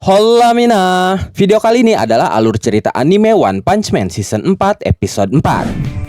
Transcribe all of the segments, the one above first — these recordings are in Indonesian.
Hola Mina. Video kali ini adalah alur cerita anime One Punch Man Season 4 Episode 4.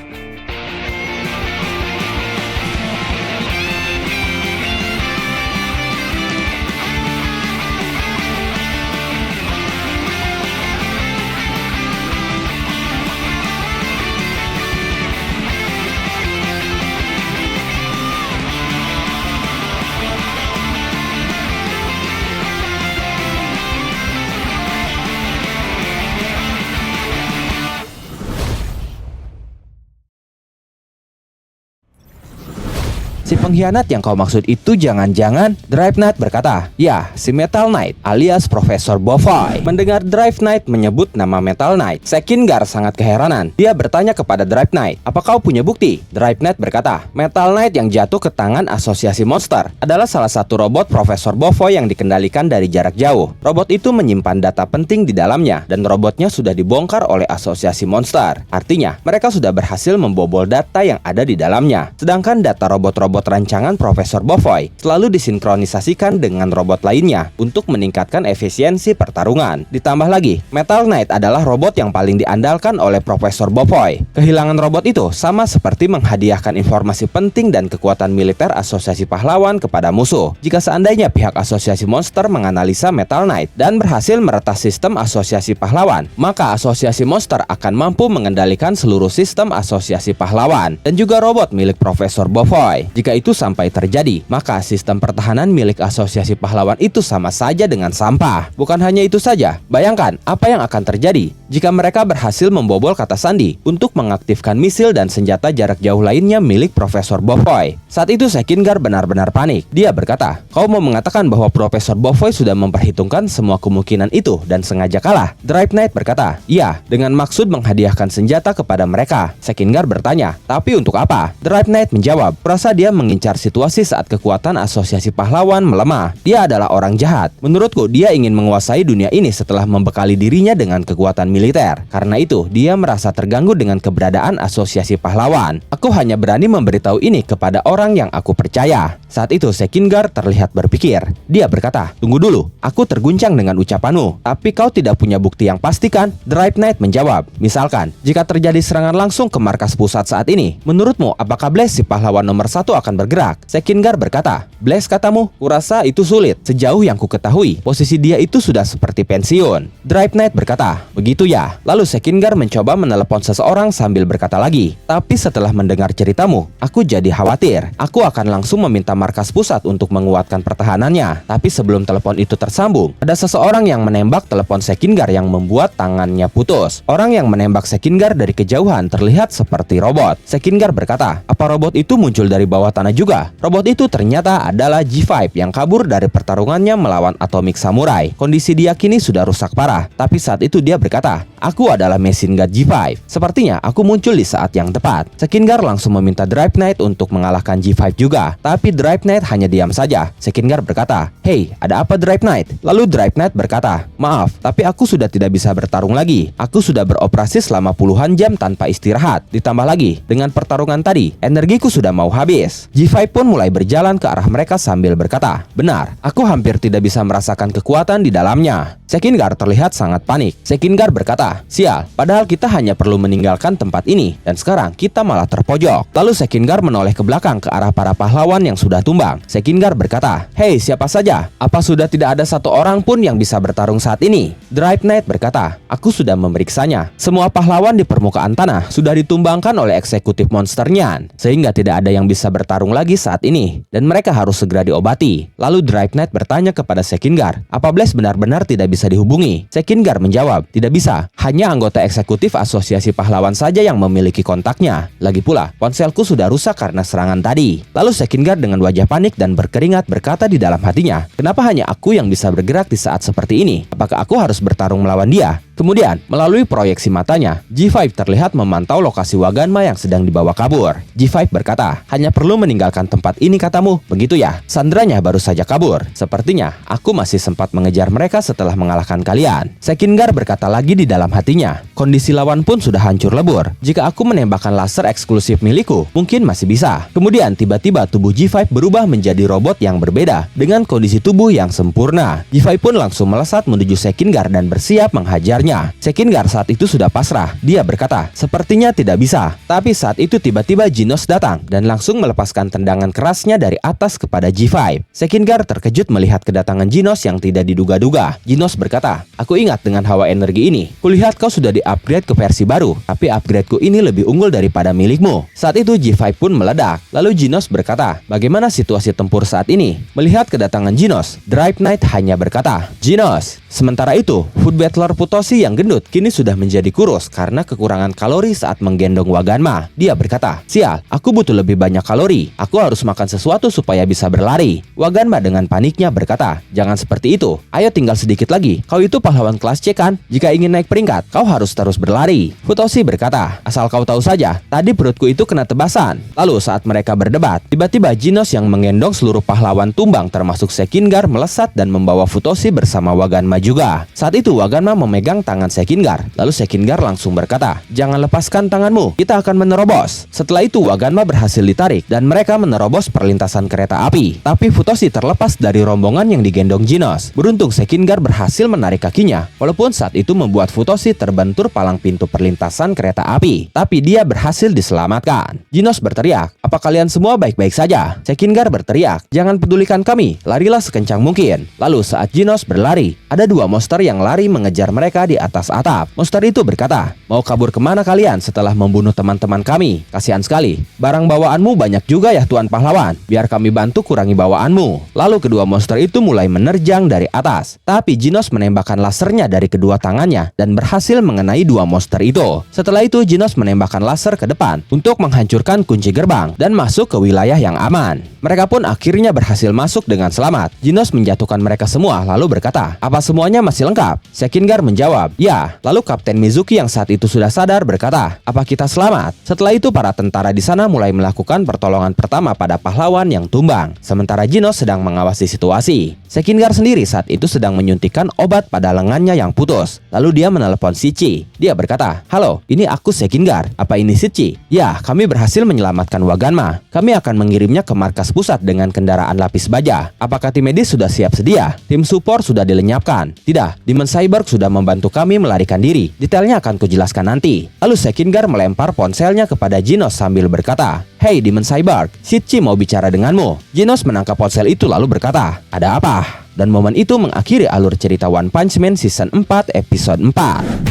Si pengkhianat yang kau maksud itu jangan-jangan Drive Knight berkata, ya, si Metal Knight alias Profesor Bofoy. Mendengar Drive Knight menyebut nama Metal Knight, Sekingar sangat keheranan. Dia bertanya kepada Drive Knight, apa kau punya bukti? Drive Knight berkata, Metal Knight yang jatuh ke tangan Asosiasi Monster adalah salah satu robot Profesor Bofoy yang dikendalikan dari jarak jauh. Robot itu menyimpan data penting di dalamnya dan robotnya sudah dibongkar oleh Asosiasi Monster. Artinya, mereka sudah berhasil membobol data yang ada di dalamnya. Sedangkan data robot-robot rancangan Profesor Bofoy selalu disinkronisasikan dengan robot lainnya untuk meningkatkan efisiensi pertarungan. Ditambah lagi, Metal Knight adalah robot yang paling diandalkan oleh Profesor Bofoy. Kehilangan robot itu sama seperti menghadiahkan informasi penting dan kekuatan militer Asosiasi Pahlawan kepada musuh. Jika seandainya pihak Asosiasi Monster menganalisa Metal Knight dan berhasil meretas sistem Asosiasi Pahlawan, maka Asosiasi Monster akan mampu mengendalikan seluruh sistem Asosiasi Pahlawan dan juga robot milik Profesor Bofoy. Jika itu sampai terjadi, maka sistem pertahanan milik Asosiasi Pahlawan itu sama saja dengan sampah. Bukan hanya itu saja, bayangkan apa yang akan terjadi jika mereka berhasil membobol kata sandi untuk mengaktifkan misil dan senjata jarak jauh lainnya milik Profesor Bofoy. Saat itu Sekingar benar-benar panik. Dia berkata, kau mau mengatakan bahwa Profesor Bofoy sudah memperhitungkan semua kemungkinan itu dan sengaja kalah? Drive Knight berkata, iya, dengan maksud menghadiahkan senjata kepada mereka. Sekingar bertanya, tapi untuk apa? Drive Knight menjawab, rasa dia mengincar situasi saat kekuatan Asosiasi Pahlawan melemah. Dia adalah orang jahat. Menurutku, dia ingin menguasai dunia ini setelah membekali dirinya dengan kekuatan militer. Karena itu, dia merasa terganggu dengan keberadaan Asosiasi Pahlawan. Aku hanya berani memberitahu ini kepada orang yang aku percaya. Saat itu, Sekingar terlihat berpikir. Dia berkata, tunggu dulu, aku terguncang dengan ucapanmu. Tapi kau tidak punya bukti yang pasti kan? Drive Knight menjawab, misalkan, jika terjadi serangan langsung ke markas pusat saat ini, menurutmu apakah Blaze si pahlawan nomor 1 akan bergerak? Sekingar berkata, Blaze katamu? Kurasa itu sulit. Sejauh yang ku ketahui, posisi dia itu sudah seperti pensiun. Drive Knight berkata, begitu ya. Lalu Sekingar mencoba menelepon seseorang sambil berkata lagi, tapi setelah mendengar ceritamu, aku jadi khawatir. Aku akan langsung meminta markas pusat untuk menguatkan pertahanannya. Tapi sebelum telepon itu tersambung, ada seseorang yang menembak telepon Sekingar yang membuat tangannya putus. Orang yang menembak Sekingar dari kejauhan terlihat seperti robot. Sekingar berkata, apa robot itu muncul dari bawah tanah juga? Robot itu ternyata adalah G5 yang kabur dari pertarungannya melawan Atomic Samurai. Kondisi dia kini sudah rusak parah. Tapi saat itu dia berkata, aku adalah Machine God G5. Sepertinya aku muncul di saat yang tepat. Sekingar langsung meminta Drive Knight untuk mengalahkan G5 juga. Tapi Drive Knight hanya diam saja. Sekingar berkata, hey, ada apa Drive Knight? Lalu Drive Knight berkata, maaf, tapi aku sudah tidak bisa bertarung lagi. Aku sudah beroperasi selama puluhan jam tanpa istirahat. Ditambah lagi, dengan pertarungan tadi, energiku sudah mau habis. G5 pun mulai berjalan ke arah mereka sambil berkata, benar, aku hampir tidak bisa merasakan kekuatan di dalamnya. Sekingar terlihat sangat panik. Sekingar berkata, sial, padahal kita hanya perlu meninggalkan tempat ini, dan sekarang kita malah terpojok. Lalu Sekingar menoleh ke belakang ke arah para pahlawan yang sudah tumbang. Sekingar berkata, hei, siapa saja? Apa sudah tidak ada satu orang pun yang bisa bertarung saat ini? Drive Knight berkata, aku sudah memeriksanya. Semua pahlawan di permukaan tanah sudah ditumbangkan oleh eksekutif monsternya, sehingga tidak ada yang bisa bertarung lagi saat ini, dan mereka harus segera diobati. Lalu Drive Knight bertanya kepada Sekingar, apa Blaze benar-benar tidak bisa dihubungi? Sekingar menjawab, tidak bisa. Hanya anggota eksekutif Asosiasi Pahlawan saja yang memiliki kontaknya. Lagi pula, ponselku sudah rusak karena serangan tadi. Lalu Sekingar dengan wajah panik dan berkeringat berkata di dalam hatinya, kenapa hanya aku yang bisa bergerak di saat seperti ini? Apakah aku harus bertarung melawan dia? Kemudian, melalui proyeksi matanya, G5 terlihat memantau lokasi Waganma yang sedang dibawa kabur. G5 berkata, hanya perlu meninggalkan tempat ini katamu, begitu ya? Sandranya baru saja kabur. Sepertinya, aku masih sempat mengejar mereka setelah mengalami mengalahkan kalian. Sekinggar berkata lagi di dalam hatinya, kondisi lawan pun sudah hancur lebur. Jika aku menembakkan laser eksklusif milikku, mungkin masih bisa. Kemudian tiba-tiba tubuh G5 berubah menjadi robot yang berbeda dengan kondisi tubuh yang sempurna. G5 pun langsung melesat menuju Sekinggar dan bersiap menghajarnya. Sekinggar saat itu sudah pasrah. Dia berkata, sepertinya tidak bisa. Tapi saat itu tiba-tiba Genos datang dan langsung melepaskan tendangan kerasnya dari atas kepada G5. Sekinggar terkejut melihat kedatangan Genos yang tidak diduga-duga. Genos berkata, aku ingat dengan hawa energi ini. Kulihat kau sudah di-upgrade ke versi baru, tapi upgradeku ini lebih unggul daripada milikmu. Saat itu G5 pun meledak. Lalu Genos berkata, bagaimana situasi tempur saat ini? Melihat kedatangan Genos, Drive Knight hanya berkata, Genos. Sementara itu, Food Battler Putoshi yang gendut kini sudah menjadi kurus karena kekurangan kalori saat menggendong Waganma. Dia berkata, sial, aku butuh lebih banyak kalori. Aku harus makan sesuatu supaya bisa berlari. Waganma dengan paniknya berkata, jangan seperti itu. Ayo tinggal sedikit lagi. Kau itu pahlawan kelas C kan? Jika ingin naik peringkat, kau harus terus berlari. Futoshi berkata, asal kau tahu saja, tadi perutku itu kena tebasan. Lalu saat mereka berdebat, tiba-tiba Genos yang menggendong seluruh pahlawan tumbang termasuk Sekinggar melesat dan membawa Futoshi bersama Waganma juga. Saat itu Waganma memegang tangan Sekinggar. Lalu Sekinggar langsung berkata, jangan lepaskan tanganmu, kita akan menerobos. Setelah itu Waganma berhasil ditarik dan mereka menerobos perlintasan kereta api. Tapi Futoshi terlepas dari rombongan yang digendong Genos. Beruntung Sekinggar berhasil menarik kakinya, walaupun saat itu membuat Futoshi terbentur palang pintu perlintasan kereta api. Tapi dia berhasil diselamatkan. Genos berteriak, apa kalian semua baik-baik saja? Sekinggar berteriak, jangan pedulikan kami, larilah sekencang mungkin. Lalu saat Genos berlari, ada dua monster yang lari mengejar mereka di atas atap. Monster itu berkata, mau kabur kemana kalian setelah membunuh teman-teman kami? Kasihan sekali, barang bawaanmu banyak juga ya Tuan Pahlawan. Biar kami bantu kurangi bawaanmu. Lalu kedua monster itu mulai menerjang dari atas. Tapi Genos menembakkan lasernya dari kedua tangannya dan berhasil mengenai dua monster itu. Setelah itu Genos menembakkan laser ke depan untuk menghancurkan kunci gerbang dan masuk ke wilayah yang aman. Mereka pun akhirnya berhasil masuk dengan selamat. Genos menjatuhkan mereka semua lalu berkata, apa semuanya masih lengkap? Sekinggar menjawab, ya. Lalu Kapten Mizuki yang saat itu sudah sadar berkata, apa kita selamat? Setelah itu para tentara di sana mulai melakukan pertolongan pertama pada pahlawan yang tumbang. Sementara Genos sedang mengawasi situasi. Sekinggar sendiri saat itu sedang menyuntikkan obat pada lengannya yang putus. Lalu dia menelepon Shichi. Dia berkata, halo, ini aku Sekinggar. Apa ini Shichi? Ya, kami berhasil menyelamatkan Waganma. Kami akan mengirimnya ke markas pusat dengan kendaraan lapis baja. Apakah tim medis sudah siap sedia? Tim support sudah dilenyapkan? Tidak, Demon Cyborg sudah membantu kami melarikan diri. Detailnya akan kujelaskan nanti. Lalu Sekinggar melempar ponselnya kepada Genos sambil berkata, hey Demon Cyborg, Shichi mau bicara denganmu. Genos menangkap ponsel itu lalu berkata, ada apa? Dan momen itu mengakhiri alur cerita One Punch Man Season 4 Episode 4.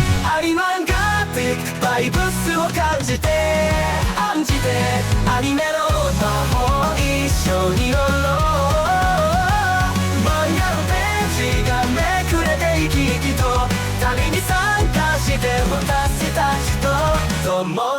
More